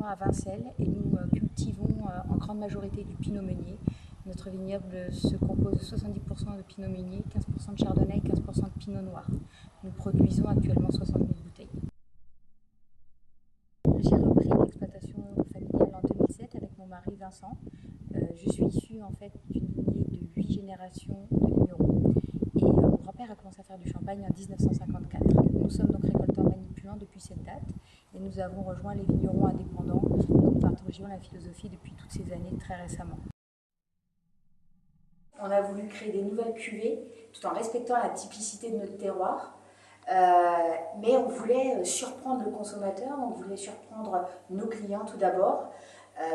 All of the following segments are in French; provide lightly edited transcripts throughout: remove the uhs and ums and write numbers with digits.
maintenant à Vincelles et nous cultivons en grande majorité du pinot meunier. Notre vignoble se compose de 70% de pinot meunier, 15% de chardonnay et 15% de pinot noir. Nous produisons actuellement 60 000 bouteilles. J'ai repris l'exploitation familiale en 2007 avec mon mari Vincent. Je suis issue en fait d'une lignée de 8 générations de vignerons. Et mon grand-père a commencé à faire du champagne en 1954. Nous sommes donc récolteurs manipulants depuis cette date et nous avons rejoint les vignerons indépendants. Nous partageons la philosophie depuis toutes ces années très récemment. On a voulu créer des nouvelles cuvées tout en respectant la typicité de notre terroir. Mais on voulait surprendre le consommateur, on voulait surprendre nos clients tout d'abord.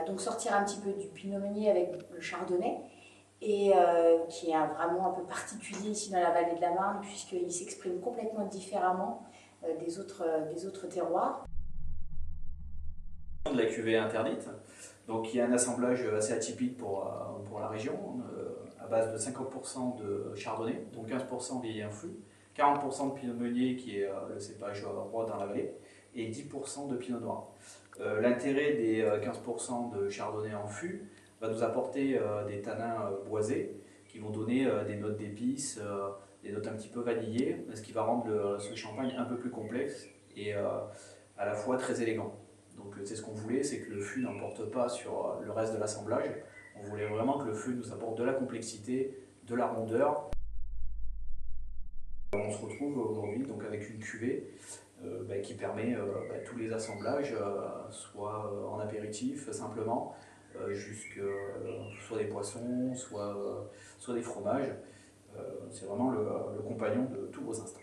Donc sortir un petit peu du pinot meunier avec le chardonnay. Et qui est vraiment un peu particulier ici dans la vallée de la Marne, puisqu'il s'exprime complètement différemment des autres terroirs. De la cuvée interdite, donc il y a un assemblage assez atypique pour la région, à base de 50% de chardonnay, donc 15% vieilli influx, 40% de pinot meunier qui est le cépage roi dans la vallée, et 10% de pinot noir. L'intérêt des 15% de chardonnay en fût va nous apporter des tanins boisés qui vont donner des notes d'épices, des notes un petit peu vanillées, ce qui va rendre ce champagne un peu plus complexe et à la fois très élégant. Donc c'est ce qu'on voulait, c'est que le fût n'emporte pas sur le reste de l'assemblage. On voulait vraiment que le fût nous apporte de la complexité, de la rondeur. On se retrouve aujourd'hui donc avec une cuvée qui permet tous les assemblages, soit en apéritif simplement, soit des poissons, soit des fromages. C'est vraiment le compagnon de tous vos instants.